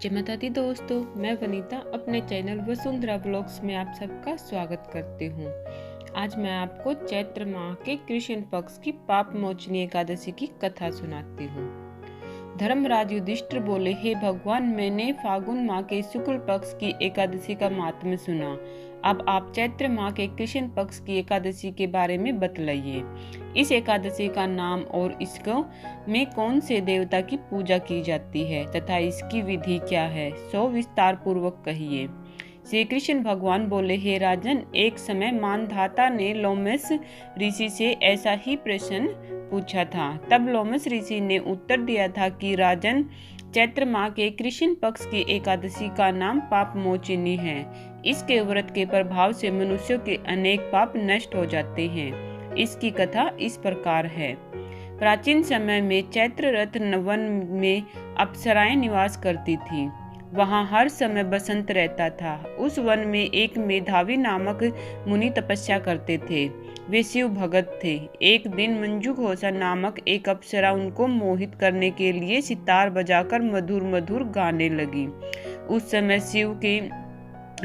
जय माता दी दोस्तों, मैं वनीता अपने चैनल वसुंधरा ब्लॉग्स में आप सबका स्वागत करती हूँ। आज मैं आपको चैत्र माह के कृष्ण पक्ष की पाप मोचनी एकादशी की कथा सुनाती हूँ। धर्मराज युधिष्ठिर बोले, हे भगवान, मैंने फागुन माह के शुक्ल पक्ष की एकादशी का महात्म्य सुना। अब आप चैत्र माह के कृष्ण पक्ष की एकादशी के बारे में बतलाइए। इस एकादशी का नाम और इसको में कौन से देवता की पूजा की जाती है तथा इसकी विधि क्या है, सो विस्तार पूर्वक कहिए। श्री कृष्ण भगवान बोले, हे राजन, एक समय मानधाता ने लोमस ऋषि से ऐसा ही प्रश्न पूछा था। तब लोमस ऋषि ने उत्तर दिया था कि राजन, चैत्र माह के कृष्ण पक्ष की एकादशी का नाम पाप मोचिनी है। इसके व्रत के प्रभाव से मनुष्यों के अनेक पाप नष्ट हो जाते हैं। इसकी कथा इस प्रकार है। प्राचीन समय में चैत्र रथ वन में अप्सराएं निवास करती थी। वहाँ हर समय बसंत रहता था। उस वन में एक मेधावी नामक मुनि तपस्या करते थे। वे शिव भगत थे। एक दिन मंजू घोषा नामक एक अप्सरा उनको मोहित करने के लिए सितार बजाकर मधुर मधुर गाने लगी। उस समय शिव के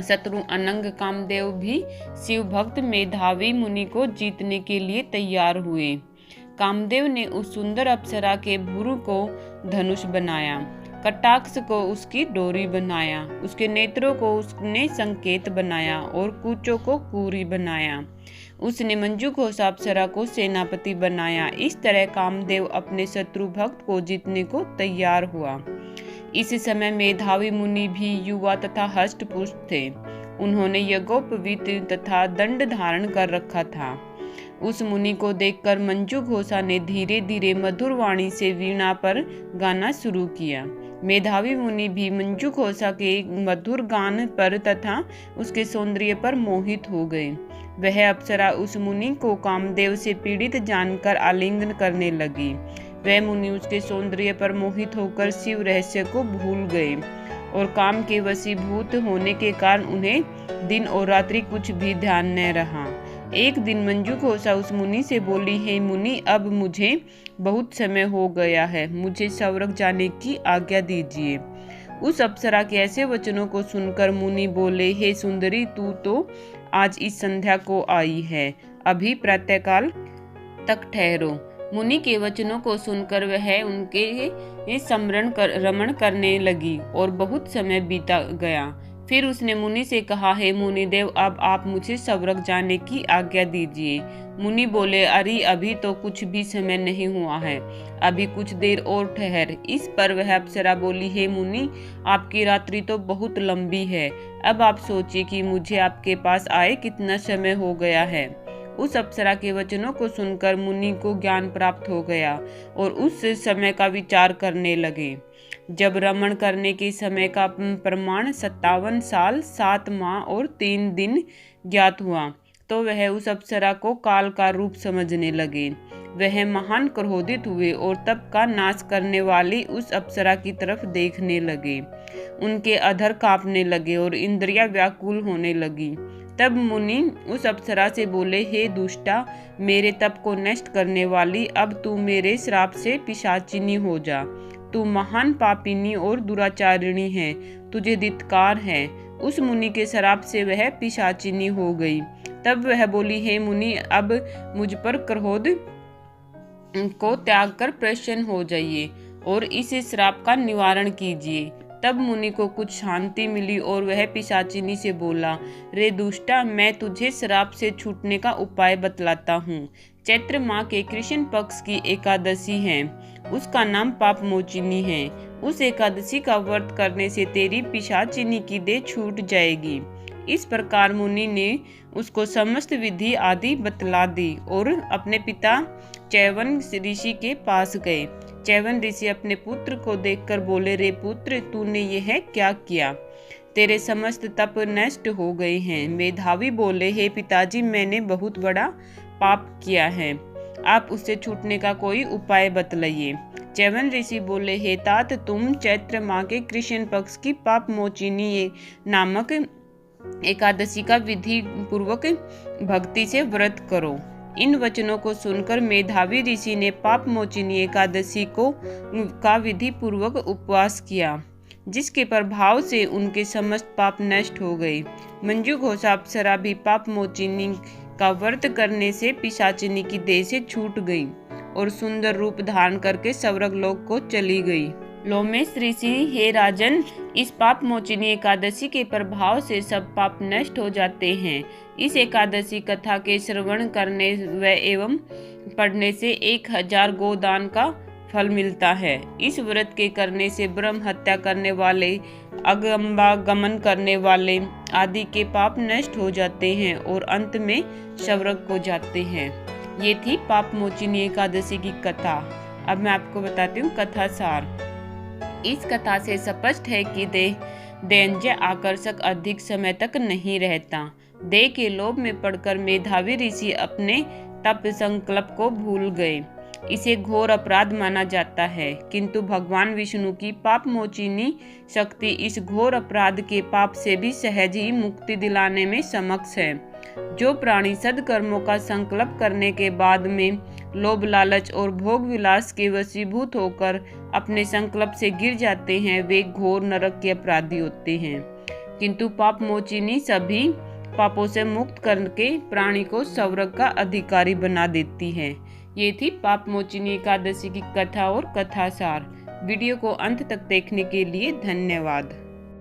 शत्रु अनंग कामदेव भी शिव भक्त मेधावी मुनि को जीतने के लिए तैयार हुए। कामदेव ने उस सुंदर अप्सरा के भुरु को धनुष बनाया, कटाक्ष को उसकी डोरी बनाया, उसके नेत्रों को उसने संकेत बनाया और कूचों को कूरी बनाया। उसने मंजू घोषा अप्सरा को सेनापति बनाया। इस तरह कामदेव अपने शत्रु भक्त को जीतने को तैयार हुआ। इस समय मेधावी मुनि भी युवा तथा हष्ट पुष्ट थे। उन्होंने यज्ञोपवीत तथा दंड धारण कर रखा था। उस मुनि को देखकर मंजू घोषा ने धीरे धीरे मधुर वाणी से वीणा पर गाना शुरू किया। मेधावी मुनि भी मंजू घोषा के मधुर गान पर तथा उसके सौंदर्य पर मोहित हो गए। वह अप्सरा उस मुनि को कामदेव से पीड़ित जानकर आलिंगन करने लगी। वह मुनि उसके सौंदर्य पर मोहित होकर शिव रहस्य को भूल गए और काम के वशीभूत होने के कारण उन्हें दिन और रात्रि कुछ भी ध्यान न रहा। एक दिन मंजू घोषा उस मुनि से बोली, हे मुनि, अब मुझे बहुत समय हो गया है, मुझे स्वर्ग जाने की आज्ञा दीजिए। उस अप्सरा के ऐसे वचनों को सुनकर मुनि बोले, हे सुंदरी, तू तो आज इस संध्या को आई है, अभी प्रातःकाल तक ठहरो। मुनि के वचनों को सुनकर वह उनके रमण करने लगी और बहुत समय बीता गया। फिर उसने मुनि से कहा, हे मुनिदेव, अब आप मुझे स्वर्ग जाने की आज्ञा दीजिए। मुनि बोले, अरे अभी तो कुछ भी समय नहीं हुआ है, अभी कुछ देर और ठहर। इस पर वह अप्सरा बोली, हे मुनि, आपकी रात्रि तो बहुत लंबी है, अब आप सोचिए कि मुझे आपके पास आए कितना समय हो गया है। उस अप्सरा के वचनों को सुनकर मुनि को ज्ञान प्राप्त हो गया और उस समय का विचार करने लगे। जब रमण करने के समय का प्रमाण 57 साल 7 माह और 3 दिन ज्ञात हुआ तो वह उस अप्सरा को काल का रूप समझने लगे। वह महान क्रोधित हुए और तप का नाश करने वाली उस अप्सरा की तरफ देखने लगे। उनके अधर कांपने लगे और इंद्रियां व्याकुल होने लगी। तब मुनि उस अप्सरा से बोले, हे दुष्टा, मेरे तप को नष्ट करने वाली, अब तू मेरे श्राप से पिशाचिनी हो जा। तू महान पापिनी और दुराचारिणी है, तुझे धिक्कार है। उस मुनि के श्राप से वह पिशाचिनी हो गई। तब वह बोली, हे मुनि, अब मुझ पर क्रोध को त्याग कर प्रसन्न हो जाइए और इस श्राप का निवारण कीजिए। तब मुनि को कुछ शांति मिली और वह पिशाचिनी से बोला, रे दुष्टा, मैं तुझे श्राप से छूटने का उपाय बतलाता हूँ। चैत्र माह के कृष्ण पक्ष की एकादशी है, उसका नाम पाप मोचिनी है। उस एकादशी का व्रत करने से तेरी पिशाचिनी की देह छूट जाएगी। इस प्रकार मुनि ने उसको समस्त विधि आदि बतला दी और अपने पिता चैवन ऋषि के पास गए। चैवन ऋषि अपने पुत्र को देखकर बोले, रे पुत्र, तूने यह क्या किया? तेरे समस्त तप नष्ट हो गए हैं। मेधावी बोले, हे पिताजी, मैंने बहुत बड़ा पाप किया है, आप उससे छूटने का कोई उपाय बतलाइए। चैवन ऋषि बोले, हे तात, तुम चैत्र माह के कृष्ण पक्ष की पाप मोचिनी नामक एकादशी का विधि पूर्वक भक्ति से व्रत करो। इन वचनों को सुनकर मेधावी ऋषि ने पाप मोचिनी एकादशी का विधि पूर्वक उपवास किया। जिसके प्रभाव से उनके समस्त पाप नष्ट हो गए। मंजू घोषा अप्सरा भी पाप मोचिनी का व्रत करने से पिशाचिनी की देह से छूट गई और सुंदर रूप धारण करके स्वर्ग लोक को चली गई। लोमेश ऋषि, हे राजन, इस पाप मोचिनी एकादशी के प्रभाव से सब पाप नष्ट हो जाते हैं। इस एकादशी कथा के श्रवण करने व एवं पढ़ने से 1000 गोदान का फल मिलता है। इस व्रत के करने से ब्रह्म हत्या करने वाले, अगम्बागमन करने वाले आदि के पाप नष्ट हो जाते हैं और अंत में स्वर्ग को जाते हैं। ये थी पाप मोचिनी एकादशी की कथा। अब मैं आपको बताती हूँ कथा सार। इस कथा से स्पष्ट है कि दैन्य आकर्षक अधिक समय तक नहीं रहता। देह के लोभ में पड़कर मेधावी ऋषि अपने तप संकल्प को भूल गए। इसे घोर अपराध माना जाता है, किंतु भगवान विष्णु की पाप मोचिनी शक्ति इस घोर अपराध के पाप से भी सहज ही मुक्ति दिलाने में समक्ष है। जो प्राणी सद्कर्मों का संकल्प करने के बाद में लोभ, लालच और भोग विलास के वशीभूत होकर अपने संकल्प से गिर जाते हैं, वे घोर नरक के अपराधी होते हैं। किंतु पाप मोचिनी सभी पापों से मुक्त करके प्राणी को स्वर्ग का अधिकारी बना देती है। ये थी पाप मोचिनी एकादशी की कथा और कथा सार। वीडियो को अंत तक देखने के लिए धन्यवाद।